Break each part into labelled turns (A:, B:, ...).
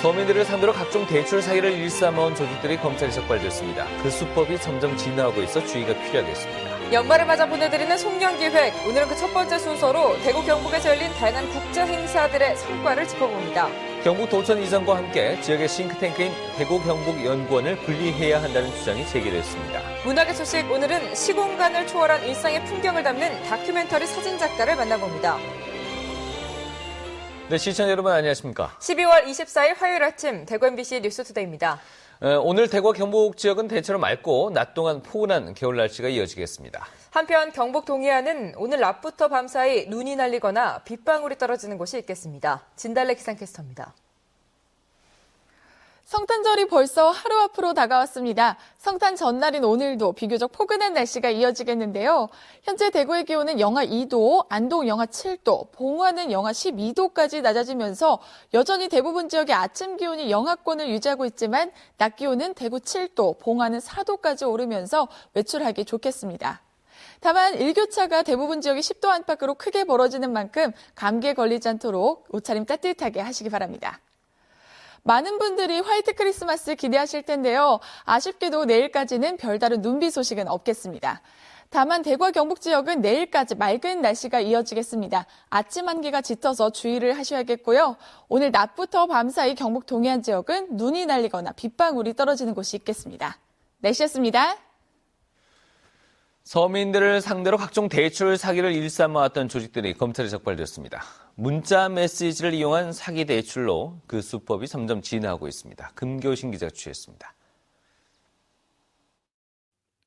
A: 서민들을 상대로 각종 대출 사기를 일삼아온 조직들이 검찰에 적발됐습니다. 그 수법이 점점 진화하고 있어 주의가 필요하겠습니다.
B: 연말을 맞아 보내드리는 송년기획. 오늘은 그 첫 번째 순서로 대구 경북에서 열린 다양한 국제 행사들의 성과를 짚어봅니다.
A: 경북 도청 이전과 함께 지역의 싱크탱크인 대구 경북연구원을 분리해야 한다는 주장이 제기됐습니다.
B: 문학의 소식, 오늘은 시공간을 초월한 일상의 풍경을 담는 다큐멘터리 사진작가를 만나봅니다.
A: 네, 시청자 여러분 안녕하십니까?
B: 12월 24일 화요일 아침 대구 MBC 뉴스투데이입니다.
A: 오늘 대구와 경북 지역은 대체로 맑고 낮 동안 포근한 겨울 날씨가 이어지겠습니다.
B: 한편 경북 동해안은 오늘 낮부터 밤 사이 눈이 날리거나 빗방울이 떨어지는 곳이 있겠습니다. 진달래 기상캐스터입니다.
C: 성탄절이 벌써 하루 앞으로 다가왔습니다. 성탄 전날인 오늘도 비교적 포근한 날씨가 이어지겠는데요. 현재 대구의 기온은 영하 2도, 안동 영하 7도, 봉화는 영하 12도까지 낮아지면서 여전히 대부분 지역의 아침 기온이 영하권을 유지하고 있지만 낮 기온은 대구 7도, 봉화는 4도까지 오르면서 외출하기 좋겠습니다. 다만 일교차가 대부분 지역이 10도 안팎으로 크게 벌어지는 만큼 감기에 걸리지 않도록 옷차림 따뜻하게 하시기 바랍니다. 많은 분들이 화이트 크리스마스 기대하실 텐데요. 아쉽게도 내일까지는 별다른 눈비 소식은 없겠습니다. 다만 대구와 경북 지역은 내일까지 맑은 날씨가 이어지겠습니다. 아침 한기가 짙어서 주의를 하셔야겠고요. 오늘 낮부터 밤 사이 경북 동해안 지역은 눈이 날리거나 빗방울이 떨어지는 곳이 있겠습니다. 날씨였습니다.
A: 서민들을 상대로 각종 대출 사기를 일삼아왔던 조직들이 검찰에 적발됐습니다. 문자 메시지를 이용한 사기 대출로 그 수법이 점점 진화하고 있습니다. 금교신 기자가 취재했습니다.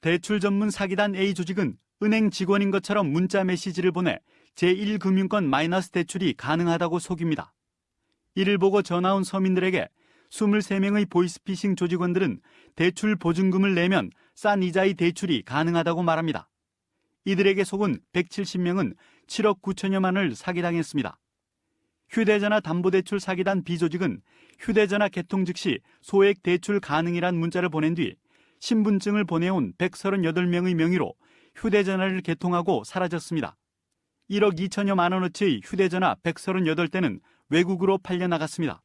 D: 대출 전문 사기단 A 조직은 은행 직원인 것처럼 문자 메시지를 보내 제1금융권 마이너스 대출이 가능하다고 속입니다. 이를 보고 전화 온 서민들에게 23명의 보이스피싱 조직원들은 대출 보증금을 내면 싼 이자의 대출이 가능하다고 말합니다. 이들에게 속은 170명은 7억 9천여만 원을 사기당했습니다. 휴대전화 담보대출 사기단 B조직은 휴대전화 개통 즉시 소액 대출 가능이란 문자를 보낸 뒤 신분증을 보내온 138명의 명의로 휴대전화를 개통하고 사라졌습니다. 1억 2천여만 원어치의 휴대전화 138대는 외국으로 팔려나갔습니다.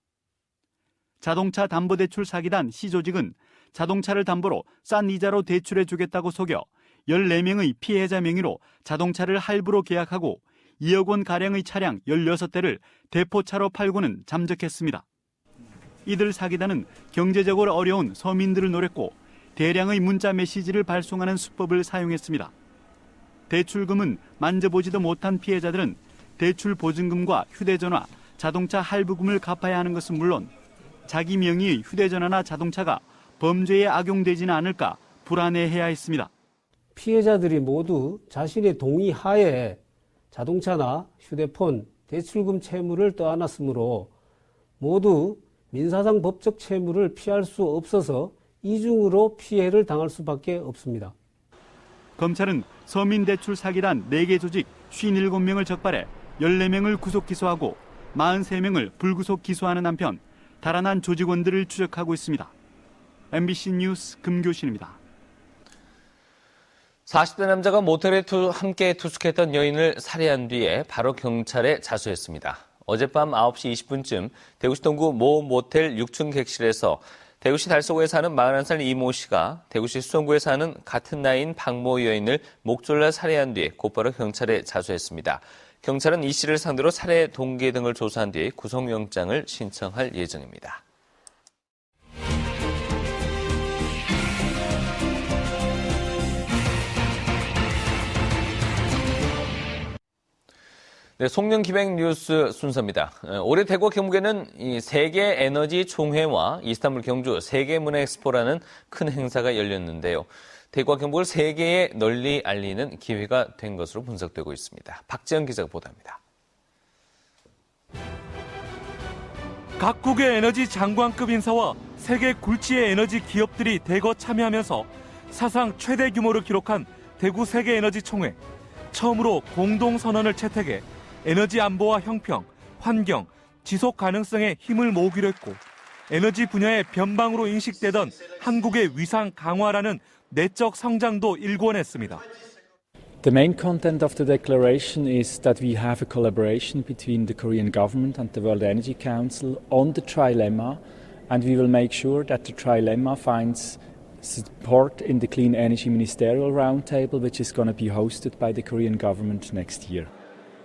D: 자동차 담보대출 사기단 C조직은 자동차를 담보로 싼 이자로 대출해주겠다고 속여 14명의 피해자 명의로 자동차를 할부로 계약하고 2억 원 가량의 차량 16대를 대포차로 팔고는 잠적했습니다. 이들 사기단은 경제적으로 어려운 서민들을 노렸고 대량의 문자 메시지를 발송하는 수법을 사용했습니다. 대출금은 만져보지도 못한 피해자들은 대출 보증금과 휴대전화, 자동차 할부금을 갚아야 하는 것은 물론 자기 명의의 휴대전화나 자동차가 범죄에 악용되지는 않을까 불안해해야 했습니다.
E: 피해자들이 모두 자신의 동의 하에 자동차나 휴대폰, 대출금 채무를 떠안았으므로 모두 민사상 법적 채무를 피할 수 없어서 이중으로 피해를 당할 수밖에 없습니다.
D: 검찰은 서민대출 사기단 4개 조직 57명을 적발해 14명을 구속 기소하고 43명을 불구속 기소하는 한편 달아난 조직원들을 추적하고 있습니다. MBC 뉴스 금교신입니다.
A: 40대 남자가 모텔에 함께 투숙했던 여인을 살해한 뒤에 바로 경찰에 자수했습니다. 어젯밤 9시 20분쯤 대구시 동구 모 모텔 6층 객실에서 대구시 달서구에 사는 41살 이모 씨가 대구시 수성구에 사는 같은 나이인 박모 여인을 목졸라 살해한 뒤 곧바로 경찰에 자수했습니다. 경찰은 이 씨를 상대로 살해 동기 등을 조사한 뒤 구속영장을 신청할 예정입니다. 네, 송년기획 뉴스 순서입니다. 올해 대구 경북에는 세계 에너지 총회와 이스탄불 경주 세계문화엑스포라는 큰 행사가 열렸는데요. 대구와 경북을 세계에 널리 알리는 기회가 된 것으로 분석되고 있습니다. 박지영 기자가 보도합니다.
F: 각국의 에너지 장관급 인사와 세계 굴지의 에너지 기업들이 대거 참여하면서 사상 최대 규모를 기록한 대구 세계에너지총회. 처음으로 공동선언을 채택해 에너지 안보와 형평, 환경, 지속 가능성에 힘을 모으기로 했고 에너지 분야의 변방으로 인식되던 한국의 위상 강화라는 내적 성장도 일궈냈습니다.
G: The main content of the declaration is that we have a collaboration between the Korean government and the World Energy Council on the trilemma, and we will make sure that the trilemma finds support in the Clean Energy Ministerial Roundtable, which is going to be hosted by the Korean government next year.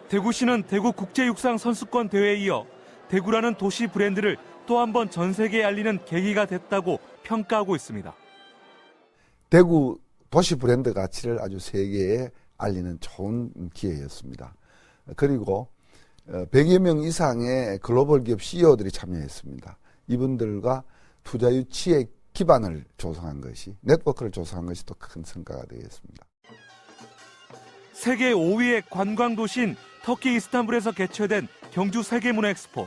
F: 대구시는 대구 국제육상 선수권 대회에 이어 대구라는 도시 브랜드를 또 한 번 전 세계에 알리는 계기가 됐다고 평가하고 있습니다.
H: 대구 도시 브랜드 가치를 아주 세계에 알리는 좋은 기회였습니다. 그리고 100여 명 이상의 글로벌 기업 CEO들이 참여했습니다. 이분들과 투자 유치의 기반을 조성한 것이, 네트워크를 조성한 것이 또 큰 성과가 되겠습니다.
F: 세계 5위의 관광도시인 터키 이스탄불에서 개최된 경주 세계문화엑스포.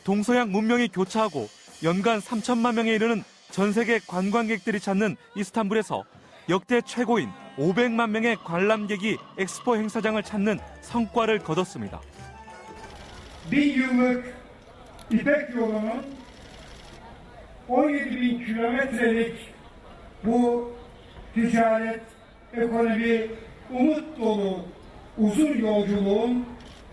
F: 동서양 문명이 교차하고 연간 3천만 명에 이르는 전 세계 관광객들이 찾는 이스탄불에서 역대 최고인 500만 명의 관람객이 엑스포 행사장을 찾는 성과를 거뒀습니다.
I: 1000yıllık İpek yolunun 17.000 kilometrelik bu ticaret, ekonomi, umut dolu uzun yolculuğun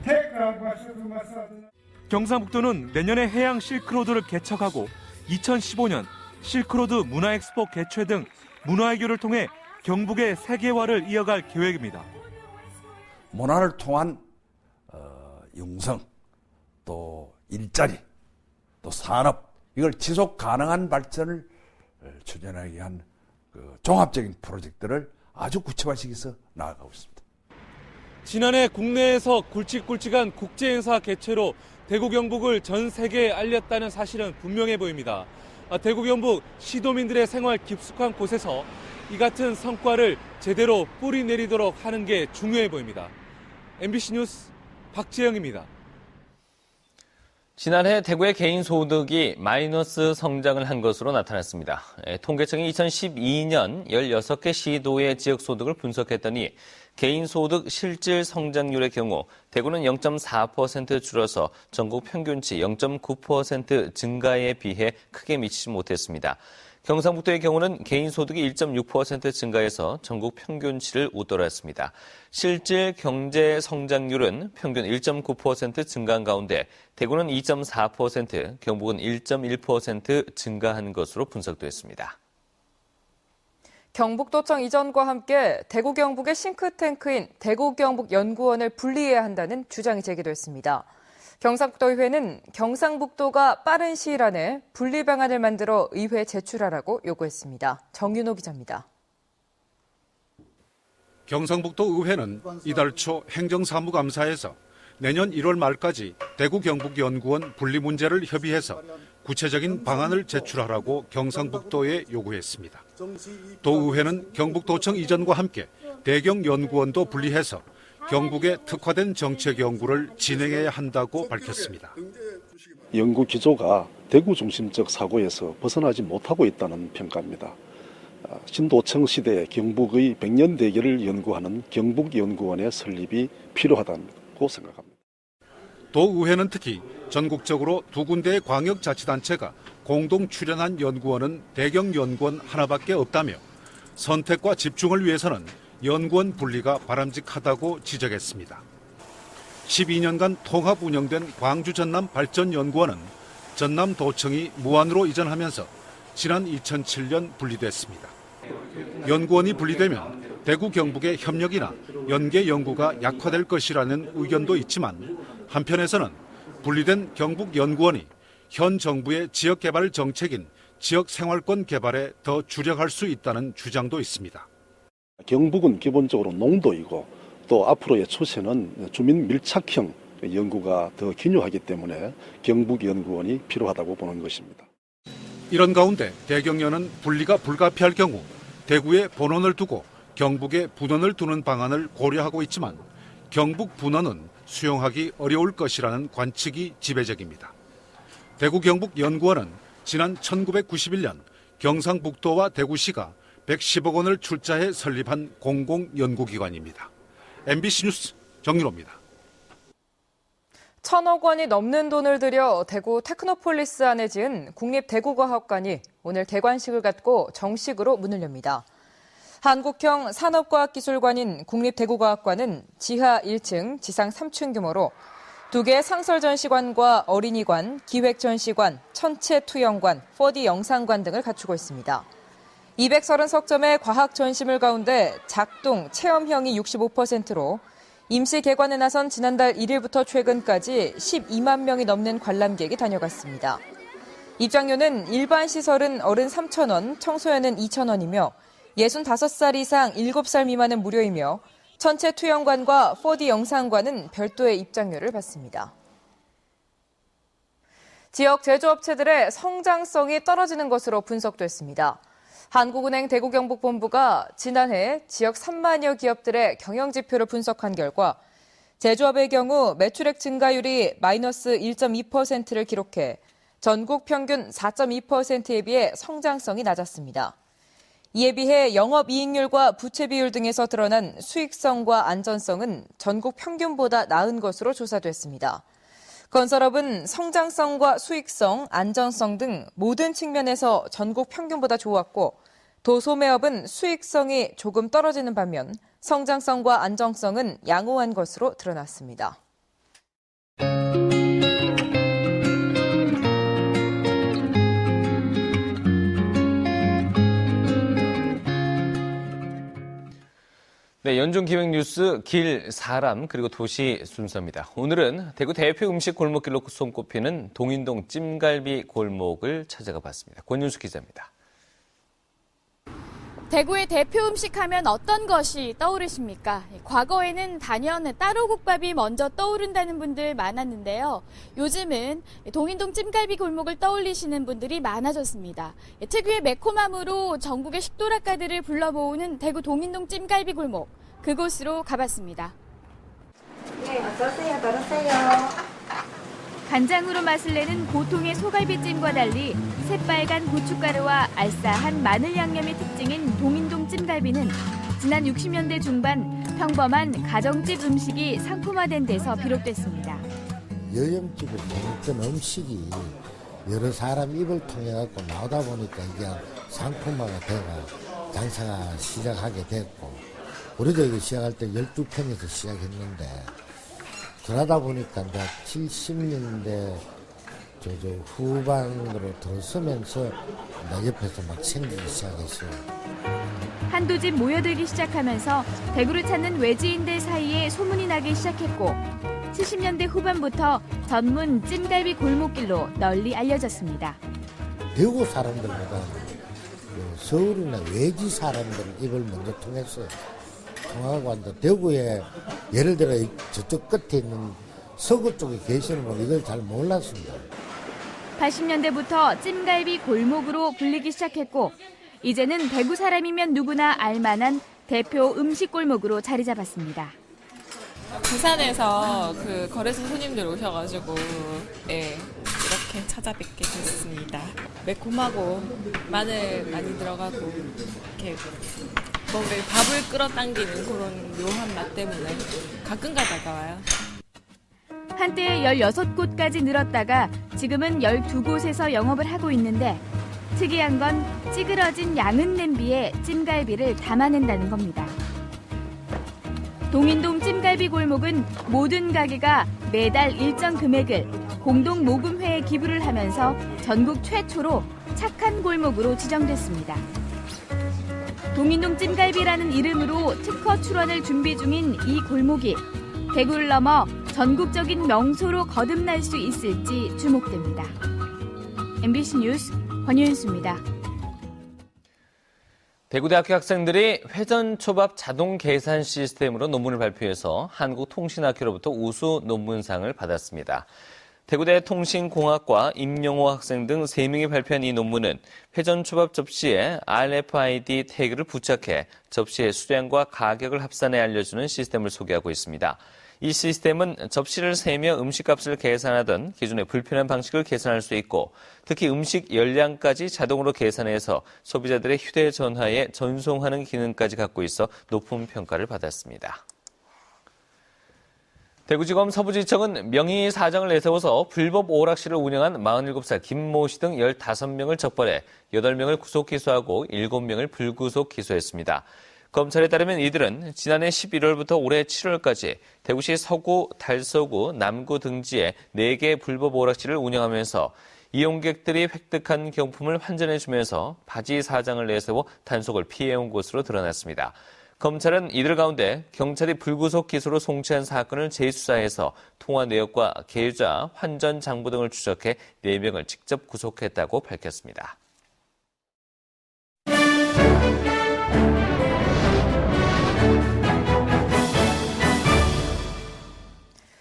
I: tekrar başlatılması adına
F: 경상북도는 내년에 해양 실크로드를 개척하고 2015년 실크로드 문화엑스포 개최 등 문화외교를 통해 경북의 세계화를 이어갈 계획입니다.
J: 문화를 통한 영성, 또 일자리, 또 산업, 이걸 지속 가능한 발전을 추진하기 위한 종합적인 프로젝트를 아주 구체화시켜서 나아가고 있습니다.
F: 지난해 국내에서 굵직굵직한 국제행사 개최로 대구 경북을 전 세계에 알렸다는 사실은 분명해 보입니다. 대구 경북 시도민들의 생활 깊숙한 곳에서 이 같은 성과를 제대로 뿌리 내리도록 하는 게 중요해 보입니다. MBC 뉴스 박재영입니다.
A: 지난해 대구의 개인 소득이 마이너스 성장을 한 것으로 나타났습니다. 통계청이 2012년 16개 시도의 지역 소득을 분석했더니 개인 소득 실질 성장률의 경우 대구는 0.4% 줄어서 전국 평균치 0.9% 증가에 비해 크게 미치지 못했습니다. 경상북도의 경우는 개인 소득이 1.6% 증가해서 전국 평균치를 웃돌았습니다. 실질 경제 성장률은 평균 1.9% 증가한 가운데 대구는 2.4%, 경북은 1.1% 증가한 것으로 분석됐습니다.
B: 경북도청 이전과 함께 대구 경북의 싱크탱크인 대구경북연구원을 분리해야 한다는 주장이 제기됐습니다. 경상북도의회는 경상북도가 빠른 시일 안에 분리 방안을 만들어 의회에 제출하라고 요구했습니다. 정윤호 기자입니다.
K: 경상북도 의회는 이달 초 행정사무감사에서 내년 1월 말까지 대구경북연구원 분리 문제를 협의해서 구체적인 방안을 제출하라고 경상북도에 요구했습니다. 도의회는 경북도청 이전과 함께 대경연구원도 분리해서 경북에 특화된 정책 연구를 진행해야 한다고 밝혔습니다.
L: 연구 기조가 대구 중심적 사고에서 벗어나지 못하고 있다는 평가입니다. 신도청 시대 경북의 100년 대계를 연구하는 경북연구원의 설립이 필요하다고 생각합니다.
K: 도의회는 특히 전국적으로 2군데의 광역자치단체가 공동 출연한 연구원은 대경연구원 하나밖에 없다며 선택과 집중을 위해서는 연구원 분리가 바람직하다고 지적했습니다. 12년간 통합 운영된 광주 전남 발전연구원은 전남도청이 무안으로 이전하면서 지난 2007년 분리됐습니다. 연구원이 분리되면 대구 경북의 협력이나 연계 연구가 약화될 것이라는 의견도 있지만 한편에서는 분리된 경북연구원이 현 정부의 지역개발 정책인 지역생활권 개발에 더 주력할 수 있다는 주장도 있습니다.
L: 경북은 기본적으로 농도이고 또 앞으로의 추세는 주민 밀착형 연구가 더 기묘하기 때문에 경북연구원이 필요하다고 보는 것입니다.
K: 이런 가운데 대경련은 분리가 불가피할 경우 대구에 본원을 두고 경북에 분원을 두는 방안을 고려하고 있지만 경북 분원은 수용하기 어려울 것이라는 관측이 지배적입니다. 대구 경북연구원은 지난 1991년 경상북도와 대구시가 110억 원을 출자해 설립한 공공연구기관입니다. MBC 뉴스 정윤호입니다.
B: 1,000억 원이 넘는 돈을 들여 대구 테크노폴리스 안에 지은 국립대구과학관이 오늘 개관식을 갖고 정식으로 문을 엽니다. 한국형 산업과학기술관인 국립대구과학관은 지하 1층, 지상 3층 규모로 2개의 상설전시관과 어린이관, 기획전시관, 천체투영관, 4D 영상관 등을 갖추고 있습니다. 230석점의 과학 전시물 가운데 작동, 체험형이 65%로 임시 개관에 나선 지난달 1일부터 최근까지 12만 명이 넘는 관람객이 다녀갔습니다. 입장료는 일반 시설은 어른 3,000원, 청소년은 2,000원이며 65살 이상 7살 미만은 무료이며 천체 투영관과 4D 영상관은 별도의 입장료를 받습니다. 지역 제조업체들의 성장성이 떨어지는 것으로 분석됐습니다. 한국은행 대구경북본부가 지난해 지역 3만여 기업들의 경영지표를 분석한 결과 제조업의 경우 매출액 증가율이 마이너스 1.2%를 기록해 전국 평균 4.2%에 비해 성장성이 낮았습니다. 이에 비해 영업이익률과 부채 비율 등에서 드러난 수익성과 안전성은 전국 평균보다 나은 것으로 조사됐습니다. 건설업은 성장성과 수익성, 안전성 등 모든 측면에서 전국 평균보다 좋았고 도소매업은 수익성이 조금 떨어지는 반면 성장성과 안정성은 양호한 것으로 드러났습니다.
A: 네, 연중 기획 뉴스 길, 사람, 그리고 도시 순서입니다. 오늘은 대구 대표 음식 골목길로 손꼽히는 동인동 찜갈비 골목을 찾아가 봤습니다. 권윤수 기자입니다.
M: 대구의 대표 음식 하면 어떤 것이 떠오르십니까? 과거에는 단연 따로국밥이 먼저 떠오른다는 분들 많았는데요. 요즘은 동인동 찜갈비 골목을 떠올리시는 분들이 많아졌습니다. 특유의 매콤함으로 전국의 식도락가들을 불러 모으는 대구 동인동 찜갈비 골목. 그곳으로 가봤습니다.
N: 네, 어서오세요. 들어오세요.
M: 간장으로 맛을 내는 보통의 소갈비찜과 달리 새빨간 고춧가루와 알싸한 마늘 양념이 특징인 동인동 찜갈비는 지난 60년대 중반 평범한 가정집 음식이 상품화된 데서 비롯됐습니다.
O: 여염집을 먹던 음식이 여러 사람 입을 통해 갖고 나오다 보니까 이게 상품화가 되고 장사가 시작하게 됐고 우리도 이거 시작할 때 12평에서 시작했는데 그러다 보니까 이제 70년대 후반으로 들어서면서 나 옆에서 막 생기기 시작했어요.
M: 한두 집 모여들기 시작하면서 대구를 찾는 외지인들 사이에 소문이 나기 시작했고 70년대 후반부터 전문 찜갈비 골목길로 널리 알려졌습니다.
O: 대구 사람들보다 서울이나 외지 사람들 입을 먼저 통했어요. 통하고 한다. 대구에 예를 들어 저쪽 끝에 있는 서구 쪽에 계시는 분 이걸 잘 몰랐습니다.
M: 80년대부터 찜갈비 골목으로 불리기 시작했고 이제는 대구 사람이면 누구나 알만한 대표 음식 골목으로 자리 잡았습니다.
P: 부산에서 그 거래소 손님들 오셔가지고 이렇게 찾아뵙게 됐습니다. 매콤하고 마늘 많이 들어가고 이렇게 뭔가 밥을 끌어당기는 그런 묘한 맛 때문에 가끔 가다가 와요.
M: 한때 16곳까지 늘었다가 지금은 12곳에서 영업을 하고 있는데 특이한 건 찌그러진 양은 냄비에 찜갈비를 담아낸다는 겁니다. 동인동 찜갈비 골목은 모든 가게가 매달 일정 금액을 공동 모금회에 기부를 하면서 전국 최초로 착한 골목으로 지정됐습니다. 동인동 찜갈비라는 이름으로 특허 출원을 준비 중인 이 골목이 대구를 넘어 전국적인 명소로 거듭날 수 있을지 주목됩니다. MBC 뉴스 권윤수입니다.
A: 대구대학교 학생들이 회전초밥 자동 계산 시스템으로 논문을 발표해서 한국통신학회로부터 우수 논문상을 받았습니다. 대구대 통신공학과 임영호 학생 등 3명이 발표한 이 논문은 회전초밥 접시에 RFID 태그를 부착해 접시의 수량과 가격을 합산해 알려주는 시스템을 소개하고 있습니다. 이 시스템은 접시를 세며 음식값을 계산하던 기존의 불편한 방식을 계산할 수 있고 특히 음식 열량까지 자동으로 계산해서 소비자들의 휴대전화에 전송하는 기능까지 갖고 있어 높은 평가를 받았습니다. 대구지검 서부지청은 명의 사정을 내세워서 불법 오락실을 운영한 47살 김모 씨 등 15명을 적발해 8명을 구속 기소하고 7명을 불구속 기소했습니다. 검찰에 따르면 이들은 지난해 11월부터 올해 7월까지 대구시 서구, 달서구, 남구 등지에 4개 불법 오락실을 운영하면서 이용객들이 획득한 경품을 환전해주면서 바지 사장을 내세워 단속을 피해온 것으로 드러났습니다. 검찰은 이들 가운데 경찰이 불구속 기소로 송치한 사건을 재수사해서 통화 내역과 계좌, 환전 장부 등을 추적해 4명을 직접 구속했다고 밝혔습니다.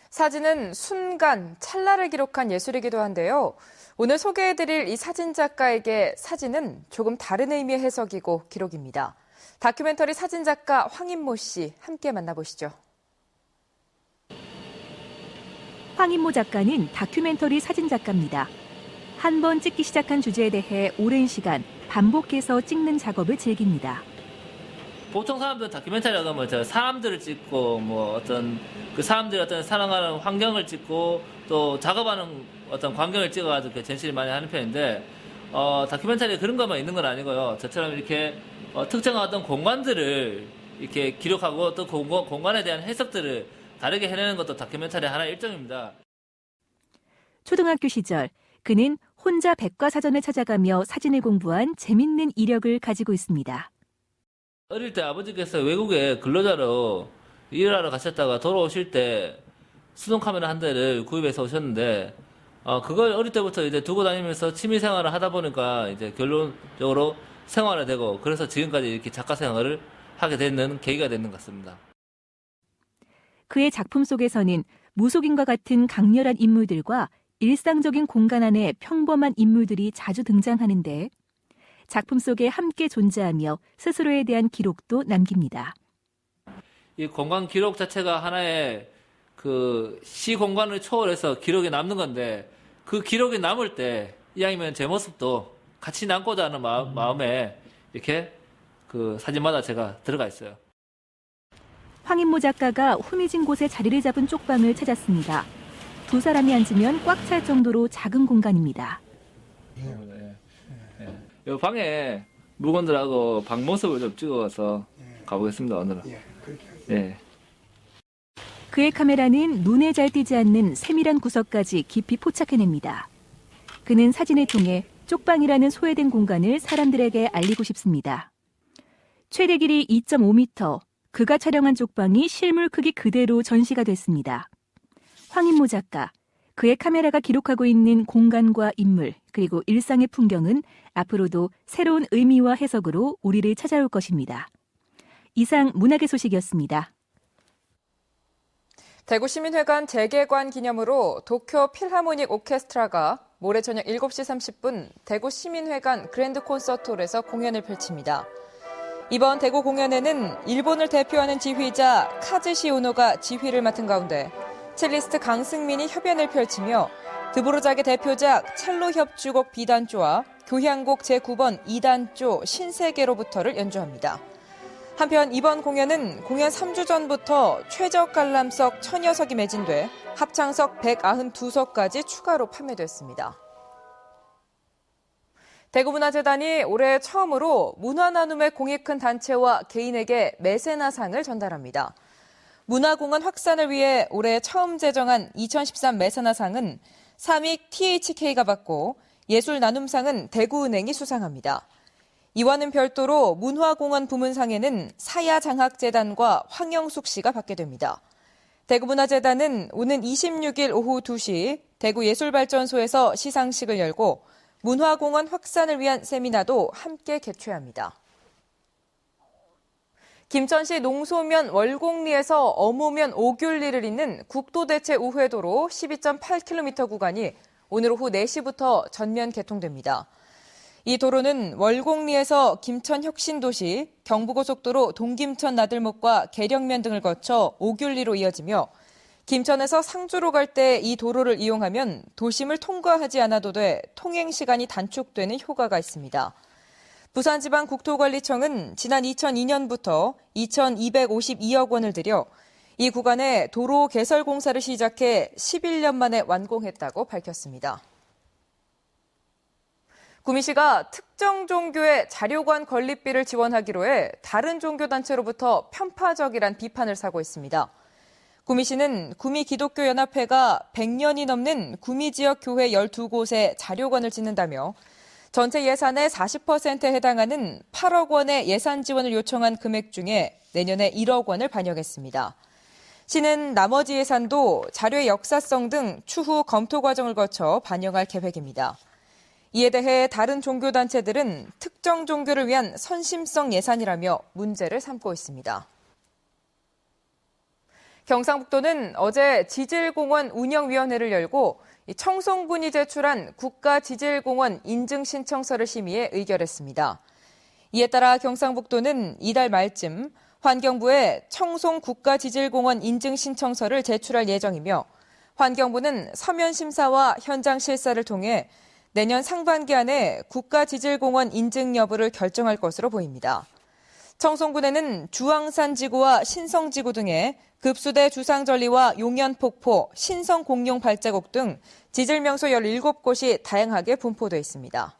B: 사진은 순간, 찰나를 기록한 예술이기도 한데요. 오늘 소개해드릴 이 사진작가에게 사진은 조금 다른 의미의 해석이고 기록입니다. 다큐멘터리 사진작가 황인모 씨 함께 만나보시죠.
Q: 황인모 작가는 다큐멘터리 사진작가입니다. 한 번 찍기 시작한 주제에 대해 오랜 시간 반복해서 찍는 작업을 즐깁니다.
R: 보통 사람들은 다큐멘터리라고 하면 사람들을 찍고 어떤 그 사람들이 어떤 살아가는 환경을 찍고 또 작업하는 어떤 광경을 찍어가지고 전시를 많이 하는 편인데 다큐멘터리에 그런 것만 있는 건 아니고요. 저처럼 이렇게 특정한 어떤 공간들을 이렇게 기록하고 또 공간에 대한 해석들을 다르게 해내는 것도 다큐멘터리 하나의 일종입니다.
Q: 초등학교 시절 그는 혼자 백과사전을 찾아가며 사진을 공부한 재밌는 이력을 가지고 있습니다.
R: 어릴 때 아버지께서 외국에 근로자로 일을 하러 가셨다가 돌아오실 때 수동 카메라 한 대를 구입해서 오셨는데 그걸 어릴 때부터 이제 두고 다니면서 취미 생활을 하다 보니까 이제 결론적으로 생활이 되고 그래서 지금까지 이렇게 작가 생활을 하게 되는 계기가 되는 것 같습니다.
Q: 그의 작품 속에서는 무속인과 같은 강렬한 인물들과 일상적인 공간 안에 평범한 인물들이 자주 등장하는데 작품 속에 함께 존재하며 스스로에 대한 기록도 남깁니다.
R: 이 공간 기록 자체가 하나의 그 시 공간을 초월해서 기록이 남는 건데 그 기록이 남을 때 이왕이면 제 모습도 같이 남고자 하는 마음에 이렇게 그 사진마다 제가 들어가 있어요.
Q: 황인모 작가가 후미진 곳에 자리를 잡은 쪽방을 찾았습니다. 두 사람이 앉으면 꽉 찰 정도로 작은 공간입니다.
R: 이 방에 물건들하고 방 모습을 좀 찍어서 가보겠습니다, 오늘은. 예.
Q: 그의 카메라는 눈에 잘 띄지 않는 세밀한 구석까지 깊이 포착해냅니다. 그는 사진을 통해 쪽방이라는 소외된 공간을 사람들에게 알리고 싶습니다. 최대 길이 2.5m, 그가 촬영한 쪽방이 실물 크기 그대로 전시가 됐습니다. 황인모 작가, 그의 카메라가 기록하고 있는 공간과 인물, 그리고 일상의 풍경은 앞으로도 새로운 의미와 해석으로 우리를 찾아올 것입니다. 이상 문학의 소식이었습니다.
B: 대구시민회관 재개관 기념으로 도쿄 필하모닉 오케스트라가 모레 저녁 7시 30분 대구시민회관 그랜드 콘서트홀에서 공연을 펼칩니다. 이번 대구 공연에는 일본을 대표하는 지휘자 카즈시 오노가 지휘를 맡은 가운데 첼리스트 강승민이 협연을 펼치며 드보르자기 대표작 첼로 협주곡 B단조와 교향곡 제9번 2단조 신세계로부터를 연주합니다. 한편 이번 공연은 공연 3주 전부터 최적 관람석 1000여석이 매진돼 합창석 192석까지 추가로 판매됐습니다. 대구문화재단이 올해 처음으로 문화나눔에 공이 큰 단체와 개인에게 메세나상을 전달합니다. 문화공헌 확산을 위해 올해 처음 제정한 2013 메세나상은 삼익 THK가 받고 예술나눔상은 대구은행이 수상합니다. 이와는 별도로 문화공헌 부문상에는 사야장학재단과 황영숙 씨가 받게 됩니다. 대구문화재단은 오는 26일 오후 2시 대구예술발전소에서 시상식을 열고 문화공헌 확산을 위한 세미나도 함께 개최합니다. 김천시 농소면 월곡리에서 어무면 오귤리를 잇는 국도대체 우회도로 12.8km 구간이 오늘 오후 4시부터 전면 개통됩니다. 이 도로는 월곡리에서 김천혁신도시, 경부고속도로 동김천 나들목과 계령면 등을 거쳐 오귤리로 이어지며 김천에서 상주로 갈 때 이 도로를 이용하면 도심을 통과하지 않아도 돼 통행 시간이 단축되는 효과가 있습니다. 부산지방국토관리청은 지난 2002년부터 2,252억 원을 들여 이 구간에 도로 개설 공사를 시작해 11년 만에 완공했다고 밝혔습니다. 구미시가 특정 종교의 자료관 건립비를 지원하기로 해 다른 종교단체로부터 편파적이란 비판을 사고 있습니다. 구미시는 구미기독교연합회가 100년이 넘는 구미 지역 교회 12곳에 자료관을 짓는다며 전체 예산의 40%에 해당하는 8억 원의 예산 지원을 요청한 금액 중에 내년에 1억 원을 반영했습니다. 시는 나머지 예산도 자료의 역사성 등 추후 검토 과정을 거쳐 반영할 계획입니다. 이에 대해 다른 종교단체들은 특정 종교를 위한 선심성 예산이라며 문제를 삼고 있습니다. 경상북도는 어제 지질공원 운영위원회를 열고 청송군이 제출한 국가지질공원 인증신청서를 심의해 의결했습니다. 이에 따라 경상북도는 이달 말쯤 환경부에 청송 국가지질공원 인증신청서를 제출할 예정이며 환경부는 서면 심사와 현장 실사를 통해 내년 상반기 안에 국가지질공원 인증 여부를 결정할 것으로 보입니다. 청송군에는 주황산 지구와 신성지구 등의 급수대 주상절리와 용연폭포, 신성공룡 발자국 등 지질명소 17곳이 다양하게 분포돼 있습니다.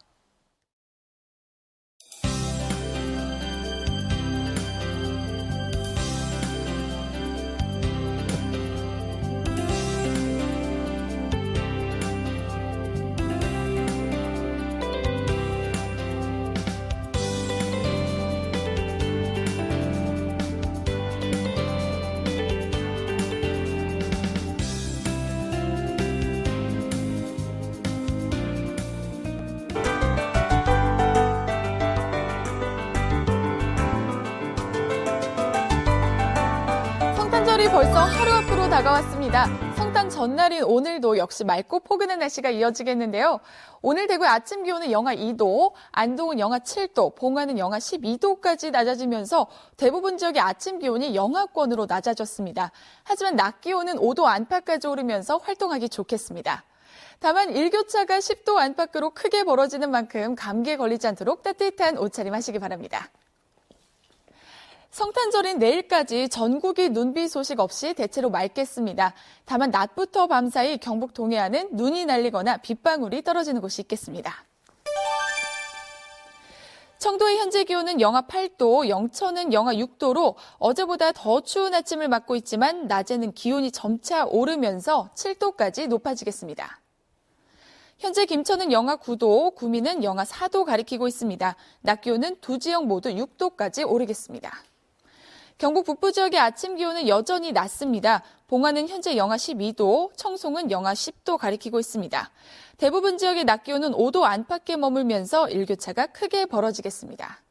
C: 성탄절이 벌써 하루 앞으로 다가왔습니다. 성탄 전날인 오늘도 역시 맑고 포근한 날씨가 이어지겠는데요. 오늘 대구의 아침 기온은 영하 2도, 안동은 영하 7도, 봉화는 영하 12도까지 낮아지면서 대부분 지역의 아침 기온이 영하권으로 낮아졌습니다. 하지만 낮 기온은 5도 안팎까지 오르면서 활동하기 좋겠습니다. 다만 일교차가 10도 안팎으로 크게 벌어지는 만큼 감기에 걸리지 않도록 따뜻한 옷차림 하시기 바랍니다. 성탄절인 내일까지 전국이 눈비 소식 없이 대체로 맑겠습니다. 다만 낮부터 밤 사이 경북 동해안은 눈이 날리거나 빗방울이 떨어지는 곳이 있겠습니다. 청도의 현재 기온은 영하 8도, 영천은 영하 6도로 어제보다 더 추운 아침을 맞고 있지만 낮에는 기온이 점차 오르면서 7도까지 높아지겠습니다. 현재 김천은 영하 9도, 구미는 영하 4도 가리키고 있습니다. 낮 기온은 두 지역 모두 6도까지 오르겠습니다. 경북 북부 지역의 아침 기온은 여전히 낮습니다. 봉화는 현재 영하 12도, 청송은 영하 10도 가리키고 있습니다. 대부분 지역의 낮 기온은 5도 안팎에 머물면서 일교차가 크게 벌어지겠습니다.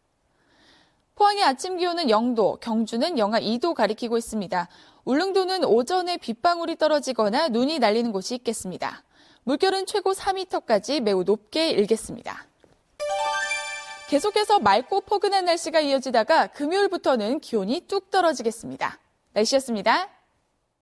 C: 포항의 아침 기온은 0도, 경주는 영하 2도 가리키고 있습니다. 울릉도는 오전에 빗방울이 떨어지거나 눈이 날리는 곳이 있겠습니다. 물결은 최고 4m까지 매우 높게 일겠습니다. 계속해서 맑고 포근한 날씨가 이어지다가 금요일부터는 기온이 뚝 떨어지겠습니다. 날씨였습니다.